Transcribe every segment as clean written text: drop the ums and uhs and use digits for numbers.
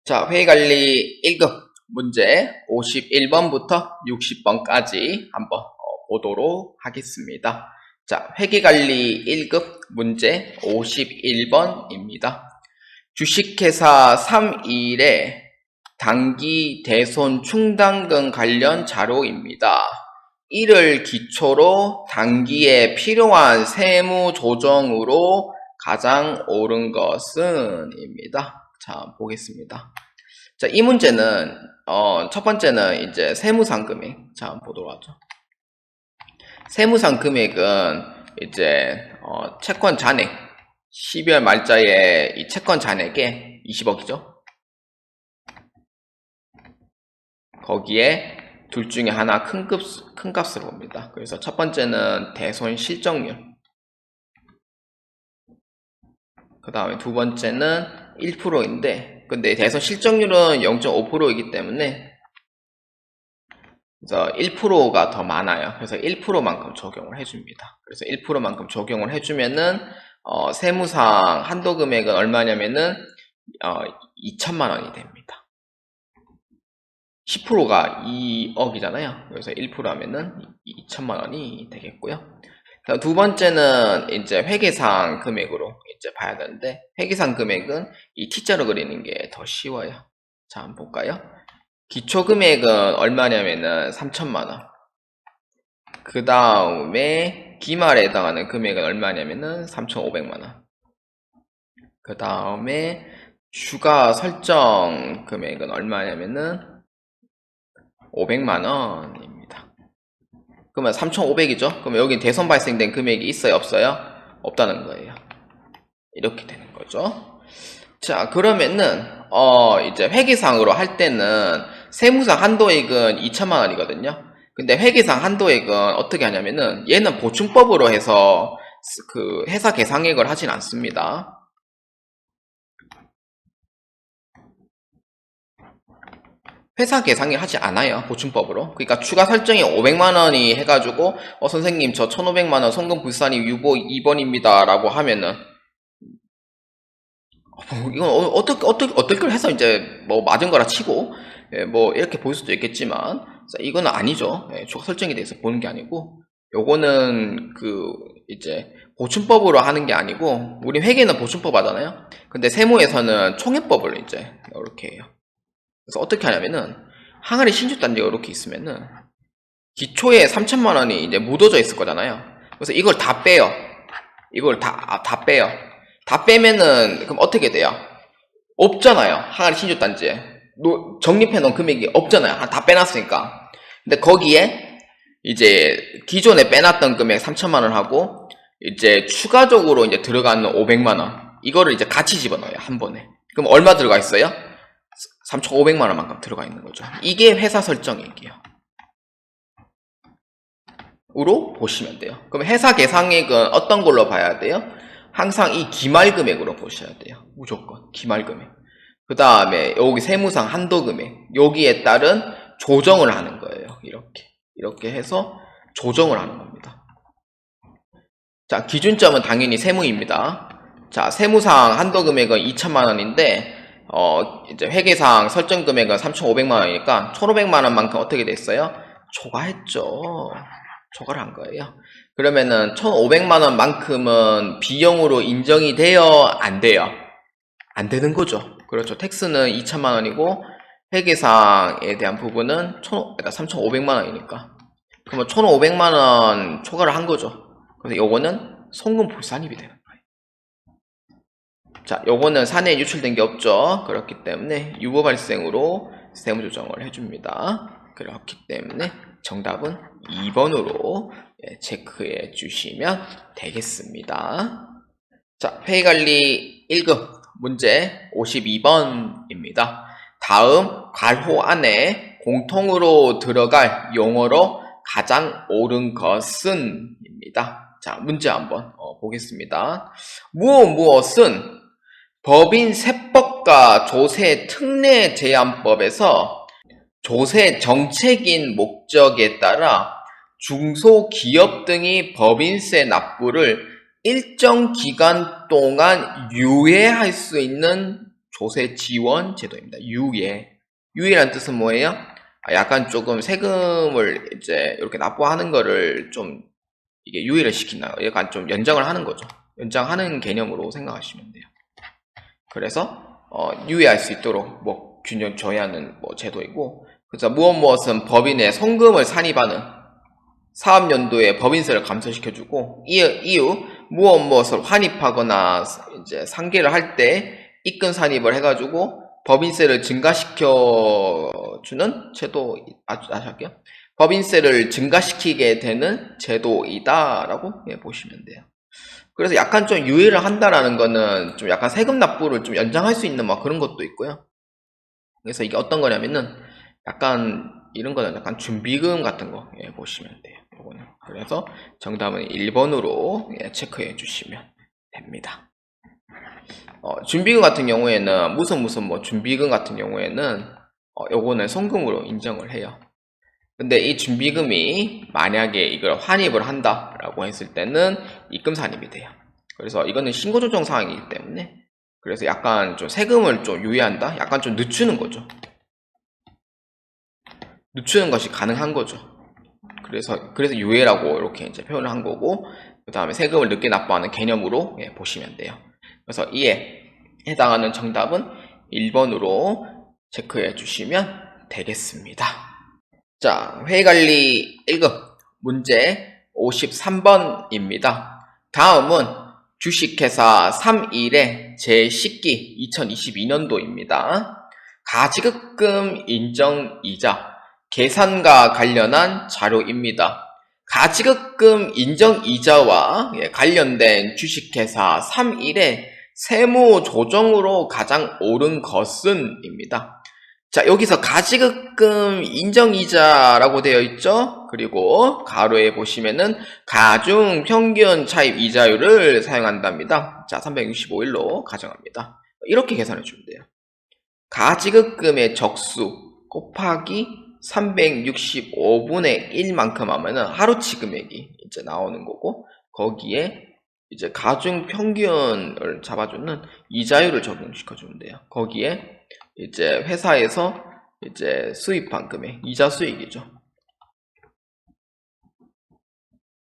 자, 회의관리 1급 문제 51번부터 60번까지 한번 보도록 하겠습니다. 자, 회계관리 1급 문제 51번입니다. 주식회사 3일의 단기 대손 충당금 관련 자료입니다. 이를 기초로 단기에 필요한 세무 조정으로 가장 옳은 것은 입니다. 자, 보겠습니다. 자, 이 문제는 첫 번째는 이제 세무상 금액. 자, 한번 보도록 하죠. 세무상 금액은 이제 채권 잔액 12월 말자에 이 채권 잔액에 20억이죠. 거기에 둘 중에 하나 큰 값을 봅니다. 그래서 첫 번째는 대손 실적률. 그 다음에 두 번째는 1%인데, 근데 대손 실적률은 0.5%이기 때문에, 그래서 1%가 더 많아요. 그래서 1%만큼 적용을 해줍니다. 그래서 1%만큼 적용을 해주면은, 세무상 한도 금액은 얼마냐면은, 2천만 원이 됩니다. 10%가 2억이잖아요. 그래서 1% 하면은 2천만 원이 되겠고요. 두 번째는 이제 회계상 금액으로 이제 봐야 되는데, 회계상 금액은 이 T자로 그리는 게 더 쉬워요. 자, 한번 볼까요? 기초 금액은 얼마냐면은 3천만 원. 그 다음에 기말에 해당하는 금액은 얼마냐면은 3,500만 원. 그 다음에 추가 설정 금액은 얼마냐면은 500만 원입니다. 그러면 3,500이죠? 그러면 여기 대손 발생된 금액이 있어요? 없어요? 없다는 거예요. 이렇게 되는 거죠. 자, 그러면은, 이제 회계상으로 할 때는 세무상 한도액은 2천만 원이거든요. 근데 회계상 한도액은 어떻게 하냐면은 얘는 보충법으로 해서 그 회사 계상액을 하진 않습니다. 회사 계상이 하지 않아요. 보충법으로. 그러니까 추가 설정이 500만 원이 해가지고 선생님 저 1,500만 원 송금 불산이 유보 2번입니다 라고 하면은 이건 어떻게 해서 이제 뭐 맞은 거라 치고 뭐 이렇게 볼 수도 있겠지만 이거는 아니죠. 추가 설정에 대해서 보는 게 아니고 요거는 그 이제 보충법으로 하는 게 아니고 우리 회계는 보충법 하잖아요. 근데 세무에서는 총회법을 이제 이렇게 해요. 그래서 어떻게 하냐면은 항아리 신주단지가 이렇게 있으면은 기초에 3천만 원이 이제 묻어져 있을 거잖아요. 그래서 이걸 다 빼요. 이걸 다 빼요. 다 빼면은 그럼 어떻게 돼요? 없잖아요. 항아리 신주단지에 적립해 놓은 금액이 없잖아요. 다 빼놨으니까. 근데 거기에 이제 기존에 빼놨던 금액 3천만 원하고 이제 추가적으로 이제 들어가는 500만 원 이거를 이제 같이 집어넣어요. 한 번에. 그럼 얼마 들어가 있어요? 3,500만 원만큼 들어가 있는 거죠. 이게 회사 설정액이에요. 으로 보시면 돼요. 그럼 회사 계상액은 어떤 걸로 봐야 돼요? 항상 이 기말 금액으로 보셔야 돼요. 무조건 기말 금액. 그 다음에 여기 세무상 한도 금액 여기에 따른 조정을 하는 거예요. 이렇게 해서 조정을 하는 겁니다. 자, 기준점은 당연히 세무입니다. 자, 세무상 한도 금액은 2천만 원인데 이제 회계상 설정 금액은 3,500만 원이니까 1,500만 원만큼 어떻게 됐어요? 초과했죠. 초과를 한 거예요. 그러면은 1,500만 원만큼은 비용으로 인정이 돼요? 안 돼요? 안 되는 거죠. 그렇죠. 텍스는 2천만 원이고 회계상에 대한 부분은 3,500만 원이니까. 그러면 1,500만 원 초과를 한 거죠. 그래서 요거는 송금 불산입이 되는 거예요. 자, 요거는 사내에 유출된 게 없죠. 그렇기 때문에 유보 발생으로 세무 조정을 해줍니다. 그렇기 때문에 정답은 2번으로 체크해 주시면 되겠습니다. 자, 회의관리 1급 문제 52번입니다. 다음 괄호 안에 공통으로 들어갈 용어로 가장 옳은 것은 입니다. 자, 문제 한번 보겠습니다. 무엇은 법인 세법과 조세 특례 제한법에서 조세 정책인 목적에 따라 중소기업 등이 법인세 납부를 일정 기간 동안 유예할 수 있는 조세 지원 제도입니다. 유예란 뜻은 뭐예요? 약간 조금 세금을 이제 이렇게 납부하는 거를 좀 이게 유예를 시킨다. 약간 좀 연장을 하는 거죠. 연장하는 개념으로 생각하시면 돼요. 그래서 유예할 수 있도록 뭐 균형 정하는 뭐 제도이고, 그래서 무엇은 법인의 송금을 산입하는 사업연도에 법인세를 감소시켜주고, 이후 무엇을 환입하거나 이제 상계를 할 때 입금 산입을 해가지고 법인세를 증가시켜주는 제도, 다시 할게요. 법인세를 증가시키게 되는 제도이다라고 보시면 돼요. 그래서 약간 좀 유예를 한다라는 거는 좀 약간 세금 납부를 좀 연장할 수 있는 막 그런 것도 있고요. 그래서 이게 어떤 거냐면은 약간 이런 거는 약간 준비금 같은 거 보시면 돼요. 요거는. 그래서 정답은 1번으로 체크해 주시면 됩니다. 준비금 같은 경우에는 무슨 뭐 준비금 같은 경우에는 요거는 송금으로 인정을 해요. 근데 이 준비금이 만약에 이걸 환입을 한다라고 했을 때는 입금 산입이 돼요. 그래서 이거는 신고 조정 사항이기 때문에, 그래서 약간 좀 세금을 좀 유예한다? 약간 좀 늦추는 거죠. 늦추는 것이 가능한 거죠. 그래서 유예라고 이렇게 이제 표현을 한 거고, 그 다음에 세금을 늦게 납부하는 개념으로 보시면 돼요. 그래서 이에 해당하는 정답은 1번으로 체크해 주시면 되겠습니다. 자, 회의관리 1급 문제 53번입니다. 다음은 주식회사 3일의 제10기 2022년도입니다. 가지급금 인정이자 계산과 관련한 자료입니다. 가지급금 인정이자와 관련된 주식회사 3일의 세무조정으로 가장 옳은 것은 입니다. 자, 여기서 가지급금 인정이자라고 되어 있죠? 그리고 가로에 보시면은 가중평균 차입 이자율을 사용한답니다. 자, 365일로 가정합니다. 이렇게 계산해 주면 돼요. 가지급금의 적수 곱하기 365분의 1만큼 하면은 하루치 금액이 이제 나오는 거고, 거기에 이제 가중평균을 잡아주는 이자율을 적용시켜주면 돼요. 거기에 이제 회사에서 이제 수입한 금액, 이자 수익이죠.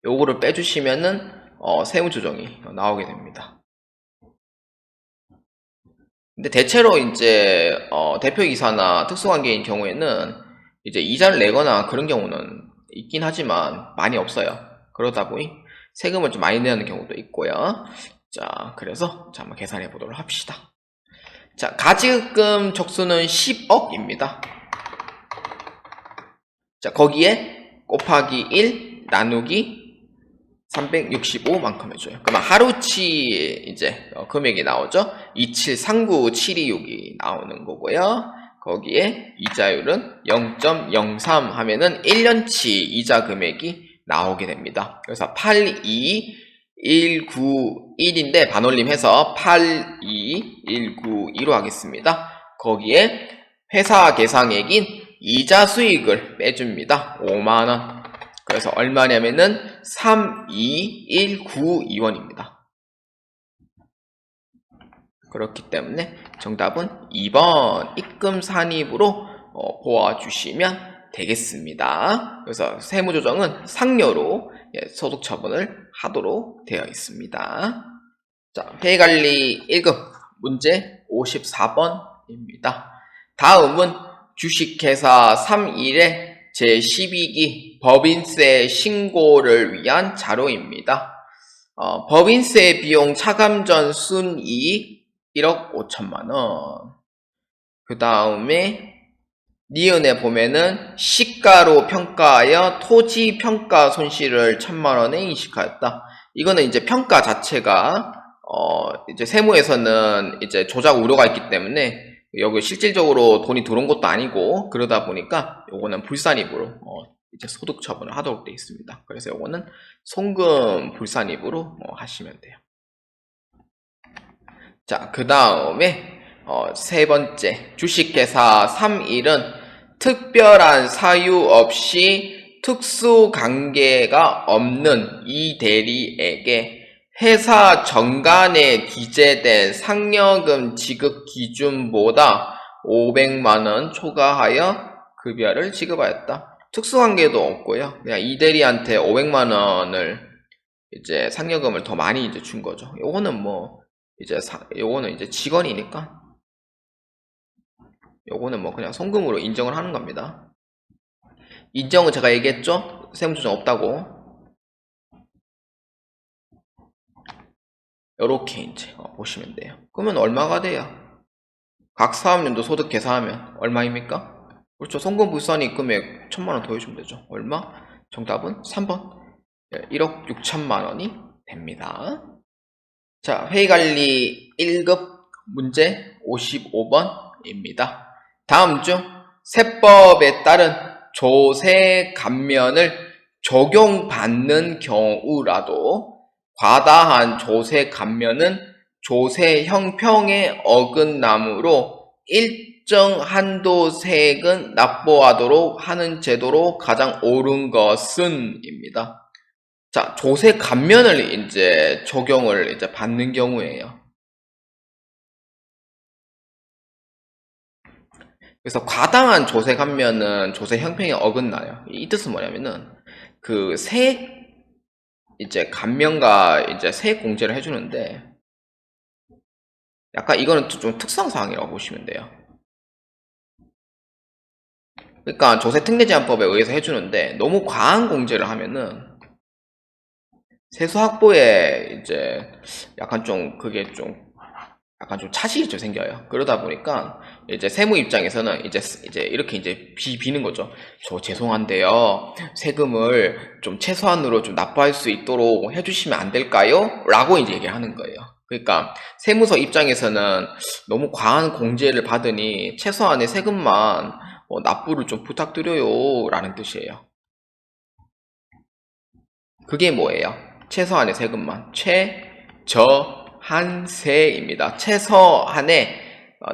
요거를 빼주시면은 세무조정이 나오게 됩니다. 근데 대체로 이제 대표이사나 특수관계인 경우에는 이제 이자를 내거나 그런 경우는 있긴 하지만 많이 없어요. 그러다 보니 세금을 좀 많이 내는 경우도 있고요. 자, 그래서 자, 한번 계산해 보도록 합시다. 자, 가지급금 적수는 10억입니다. 자, 거기에 곱하기 1 나누기 365만큼 해줘요. 그러면 하루치 이제 금액이 나오죠. 2739726이 나오는 거고요. 거기에 이자율은 0.03 하면은 1년치 이자 금액이 나오게 됩니다. 그래서 82191인데 반올림해서 82192로 하겠습니다. 거기에 회사 계상액인 이자 수익을 빼줍니다. 5만원. 그래서 얼마냐면은 32192원입니다. 그렇기 때문에 정답은 2번 입금 산입으로 보아주시면 되겠습니다. 그래서 세무조정은 상여로 소득 처분을 하도록 되어 있습니다. 자, 회의관리 1급 문제 54번입니다. 다음은 주식회사 3일의 제12기 법인세 신고를 위한 자료입니다. 법인세 비용 차감 전 순이익 1억 5천만원. 그 다음에 니은에 보면은 시가로 평가하여 토지 평가 손실을 1,000만원에 인식하였다. 이거는 이제 평가 자체가 이제 세무에서는 이제 조작 우려가 있기 때문에 여기 실질적으로 돈이 들어온 것도 아니고, 그러다 보니까 요거는 불산입으로 이제 소득 처분을 하도록 되어 있습니다. 그래서 요거는 송금 불산입으로 하시면 돼요. 자, 그 다음에 세 번째, 주식회사 3일은 특별한 사유 없이 특수관계가 없는 이 대리에게 회사 정관에 기재된 상여금 지급 기준보다 500만원 초과하여 급여를 지급하였다. 특수관계도 없고요. 그냥 이대리한테 500만원을 이제 상여금을 더 많이 이제 준 거죠. 요거는 뭐 요거는 이제 직원이니까 요거는 뭐 그냥 송금으로 인정을 하는 겁니다. 인정은 제가 얘기했죠? 세무조정 없다고. 요렇게 이제 보시면 돼요. 그러면 얼마가 돼요? 각 사업연도 소득 계산하면 얼마입니까? 그렇죠. 송금불산이 금액 1000만원 더해주면 되죠. 얼마? 정답은 3번. 1억 6천만원이 됩니다. 자, 회의관리 1급 문제 55번입니다. 다음 중 세법에 따른 조세 감면을 적용받는 경우라도 과다한 조세 감면은 조세 형평에 어긋나므로 일정 한도 세액은 납부하도록 하는 제도로 가장 옳은 것은 입니다. 자, 조세 감면을 이제 적용을 이제 받는 경우에요. 그래서 과다한 조세 감면은 조세 형평에 어긋나요. 이 뜻은 뭐냐면은 그 세액 이제 감면과 이제 세액 공제를 해주는데 약간 이거는 좀 특성 사항이라고 보시면 돼요. 그러니까 조세 특례 제한법에 의해서 해주는데 너무 과한 공제를 하면은 세수 확보에 이제 약간 좀 그게 좀 약간 좀 차질이 좀 생겨요. 그러다 보니까 이제 세무 입장에서는 이제 이렇게 이제 비는 거죠. 저 죄송한데요. 세금을 좀 최소한으로 좀 납부할 수 있도록 해주시면 안 될까요? 라고 이제 얘기하는 거예요. 그러니까 세무서 입장에서는 너무 과한 공제를 받으니 최소한의 세금만 납부를 좀 부탁드려요 라는 뜻이에요. 그게 뭐예요? 최소한의 세금만 최저한세입니다. 최소한의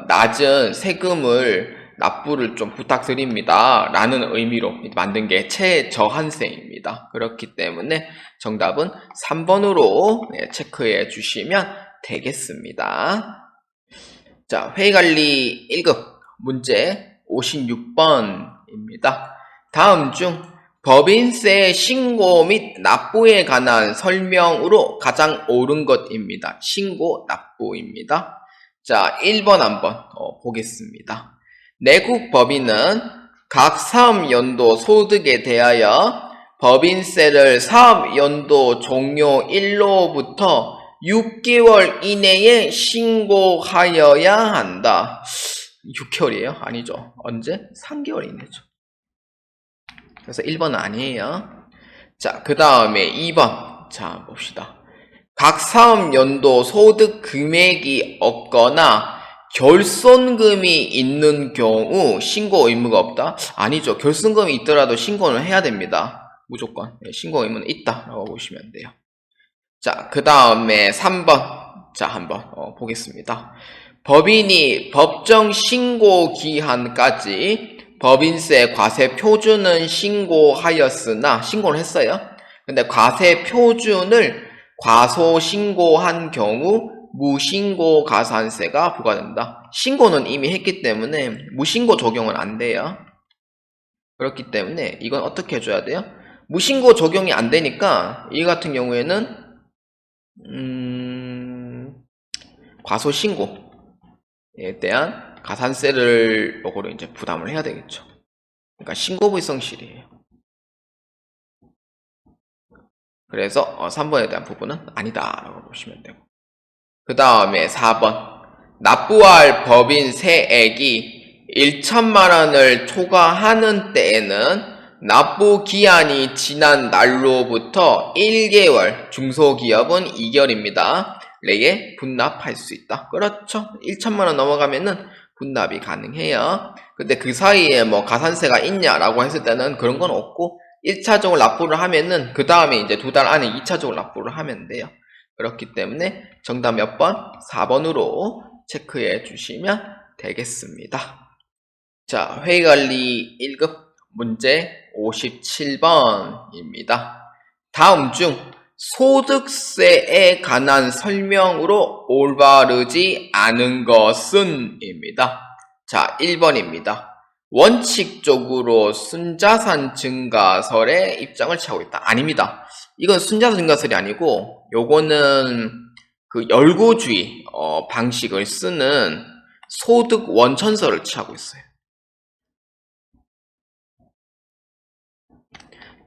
낮은 세금을 납부를 좀 부탁드립니다 라는 의미로 만든 게 최저한세입니다. 그렇기 때문에 정답은 3번으로 체크해 주시면 되겠습니다. 자, 회의관리 1급 문제 56번입니다. 다음 중 법인세 신고 및 납부에 관한 설명으로 가장 옳은 것입니다. 신고, 납부입니다. 자, 1번 한번 보겠습니다. 내국 법인은 각 사업연도 소득에 대하여 법인세를 사업연도 종료일로부터 6개월 이내에 신고하여야 한다. 6개월이에요? 아니죠. 언제? 3개월 이내죠. 그래서 1번은 아니에요. 자, 그 다음에 2번. 자, 봅시다. 각 사업연도 소득 금액이 없거나 결손금이 있는 경우 신고 의무가 없다? 아니죠. 결손금이 있더라도 신고는 해야 됩니다. 무조건. 신고 의무는 있다라고 보시면 돼요. 자, 그 다음에 3번. 자, 한번 보겠습니다. 법인이 법정 신고 기한까지 법인세 과세 표준은 신고하였으나 신고를 했어요. 근데 과세 표준을 과소 신고한 경우 무신고 가산세가 부과된다. 신고는 이미 했기 때문에 무신고 적용은 안 돼요. 그렇기 때문에 이건 어떻게 해줘야 돼요? 무신고 적용이 안 되니까 이 같은 경우에는 과소 신고에 대한 가산세를 요거를 이제 부담을 해야 되겠죠. 그러니까 신고부의 성실이에요. 그래서 3번에 대한 부분은 아니다 라고 보시면 되고, 그 다음에 4번 납부할 법인 세액이 1천만원을 초과하는 때에는 납부 기한이 지난 날로부터 1개월, 중소기업은 2개월입니다. 내에 분납할 수 있다. 그렇죠. 1천만원 넘어가면은 분납이 가능해요. 근데 그 사이에 뭐 가산세가 있냐라고 했을 때는 그런 건 없고 1차적으로 납부를 하면은 그 다음에 이제 2달 안에 2차적으로 납부를 하면 돼요. 그렇기 때문에 정답 몇 번? 4번으로 체크해 주시면 되겠습니다. 자, 회의관리 1급 문제 57번입니다. 다음 중 소득세에 관한 설명으로 올바르지 않은 것은 입니다. 자, 1번입니다. 원칙적으로 순자산 증가설의 입장을 취하고 있다. 아닙니다. 이건 순자산 증가설이 아니고 요거는 그 열고주의 방식을 쓰는 소득 원천설을 취하고 있어요.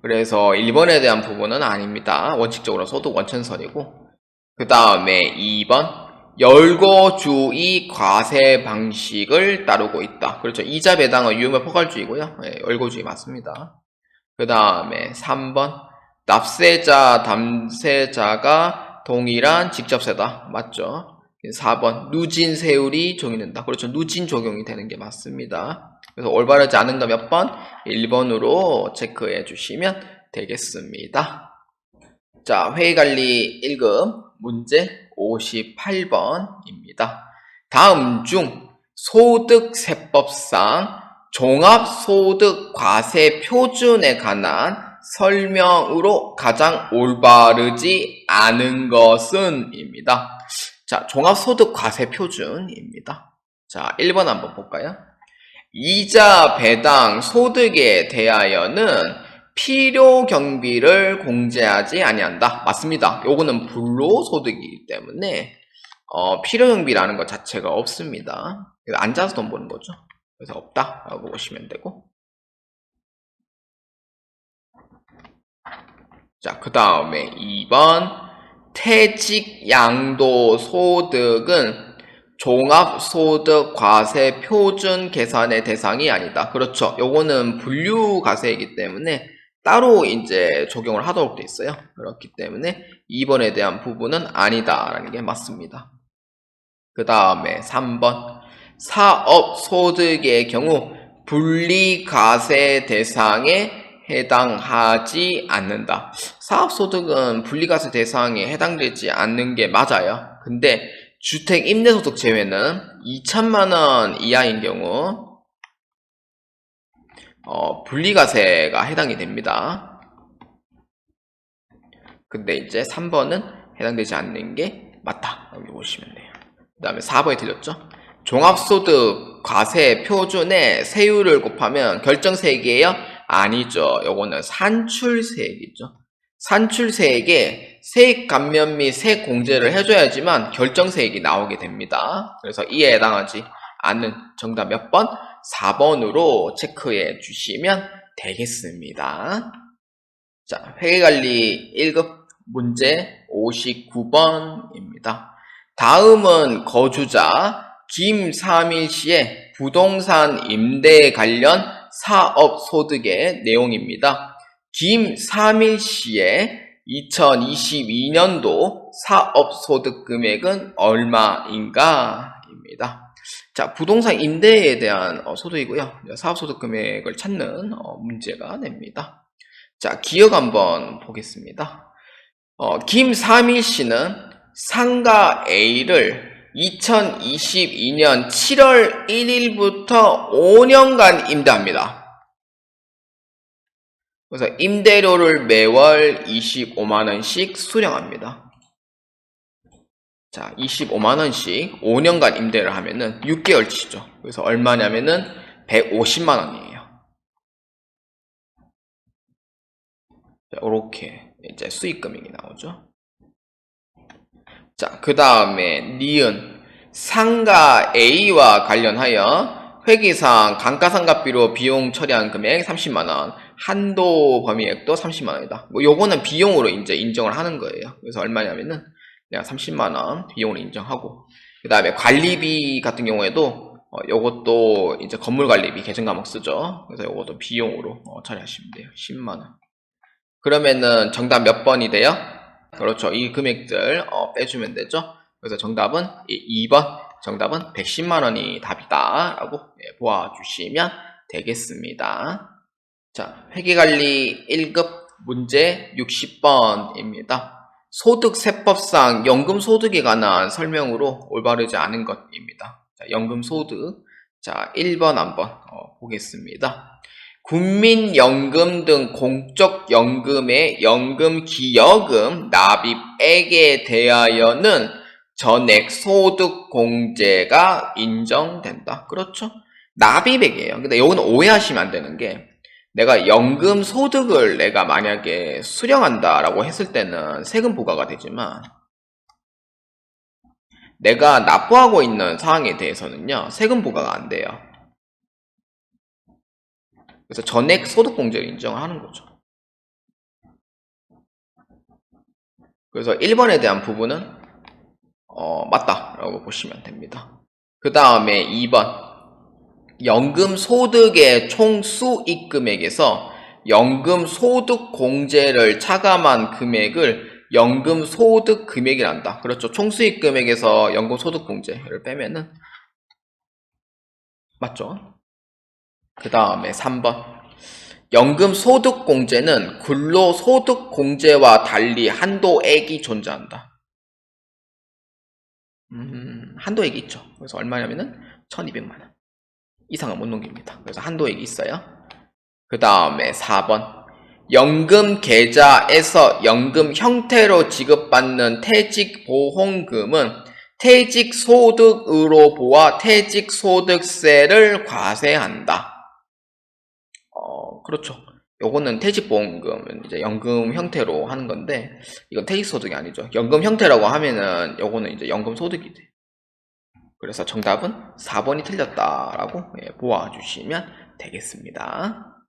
그래서 1번에 대한 부분은 아닙니다. 원칙적으로 소득 원천설이고, 그 다음에 2번 열고주의 과세 방식을 따르고 있다. 그렇죠. 이자 배당은 유효물 포괄주의고요. 네, 열고주의 맞습니다. 그 다음에 3번 납세자, 담세자가 동일한 직접세다. 맞죠? 4번 누진 세율이 적용된다. 그렇죠. 누진 적용이 되는 게 맞습니다. 그래서 올바르지 않은 거 몇 번? 1번으로 체크해 주시면 되겠습니다. 자, 회의관리 1급 문제 58번입니다. 다음 중 소득세법상 종합소득과세 표준에 관한 설명으로 가장 올바르지 않은 것은 입니다. 자, 종합소득과세 표준입니다. 자, 1번 한번 볼까요? 이자 배당 소득에 대하여는 필요 경비를 공제하지 아니한다. 맞습니다. 요거는 불로소득이기 때문에 필요 경비라는 것 자체가 없습니다. 앉아서 돈 버는 거죠. 그래서 없다 라고 보시면 되고, 자, 그 다음에 2번 퇴직 양도소득은 종합소득과세 표준 계산의 대상이 아니다. 그렇죠. 요거는 분류과세이기 때문에 따로 이제 적용을 하도록 돼 있어요. 그렇기 때문에 2번에 대한 부분은 아니다라는 게 맞습니다. 그 다음에 3번 사업소득의 경우 분리과세 대상에 해당하지 않는다. 사업소득은 분리과세 대상에 해당되지 않는 게 맞아요. 근데 주택 임대소득 제외는 2천만원 이하인 경우 분리과세가 해당이 됩니다. 근데 이제 3번은 해당되지 않는 게 맞다. 여기 보시면 돼요. 그 다음에 4번이 틀렸죠? 종합소득 과세 표준에 세율을 곱하면 결정세액이에요? 아니죠. 요거는 산출세액이죠. 산출세액에 세액 감면 및 세액 공제를 해줘야지만 결정세액이 나오게 됩니다. 그래서 이에 해당하지 않는 정답 몇 번? 4번으로 체크해 주시면 되겠습니다. 자, 회계관리 1급 문제 59번입니다. 다음은 거주자 김삼일 씨의 부동산 임대 관련 사업 소득의 내용입니다. 김삼일 씨의 2022년도 사업 소득 금액은 얼마인가? 입니다. 자, 부동산 임대에 대한 소득이고요. 사업 소득 금액을 찾는 문제가 됩니다. 자, 기억 한번 보겠습니다. 김삼일 씨는 상가 A를 2022년 7월 1일부터 5년간 임대합니다. 그래서 임대료를 매월 25만원씩 수령합니다. 자, 25만원씩 5년간 임대를 하면은 6개월치죠. 그래서 얼마냐면은 150만원이에요. 이렇게 이제 수익 금액이 나오죠. 자, 그 다음에 니은 상가 A와 관련하여 회계상 감가상각비로 비용 처리한 금액 30만원, 한도 범위액도 30만원이다. 뭐 요거는 비용으로 이제 인정을 하는 거예요. 그래서 얼마냐면은 그냥 30만원 비용으로 인정하고, 그 다음에 관리비 같은 경우에도 요것도 이제 건물관리비 계정과목 쓰죠. 그래서 요것도 비용으로 처리하시면 돼요. 10만원. 그러면은 정답 몇 번이 돼요? 그렇죠. 이 금액들 빼주면 되죠. 그래서 정답은 2번, 정답은 110만원이 답이다 라고 보아주시면 되겠습니다. 자, 회계관리 1급 문제 60번입니다. 소득세법상 연금소득에 관한 설명으로 올바르지 않은 것입니다. 자, 연금소득. 자, 1번 한번 보겠습니다. 국민연금 등 공적연금의 연금기여금 납입액에 대하여는 전액소득공제가 인정된다. 그렇죠? 납입액이에요. 근데 이거는 오해하시면 안 되는 게 내가 연금소득을 내가 만약에 수령한다라고 했을 때는 세금 부과가 되지만 내가 납부하고 있는 사항에 대해서는요, 세금 부과가 안 돼요. 그래서 전액 소득공제를 인정하는 거죠. 그래서 1번에 대한 부분은 맞다라고 보시면 됩니다. 그 다음에 2번 연금소득의 총 수익 금액에서 연금소득공제를 차감한 금액을 연금소득 금액이란다. 그렇죠. 총수익 금액에서 연금소득공제를 빼면은 맞죠? 그 다음에 3번 연금소득공제는 근로소득공제와 달리 한도액이 존재한다. 한도액이 있죠. 그래서 얼마냐면은 1200만원 이상은 못 넘깁니다. 그래서 한도액이 있어요. 그 다음에 4번 연금 계좌에서 연금 형태로 지급받는 퇴직보험금은 퇴직소득으로 보아 퇴직소득세를 과세한다. 그렇죠. 요거는 퇴직보험금은 이제 연금 형태로 하는 건데 이건 퇴직소득이 아니죠. 연금 형태라고 하면은 요거는 이제 연금소득이 돼. 그래서 정답은 4번이 틀렸다라고 보아주시면 되겠습니다.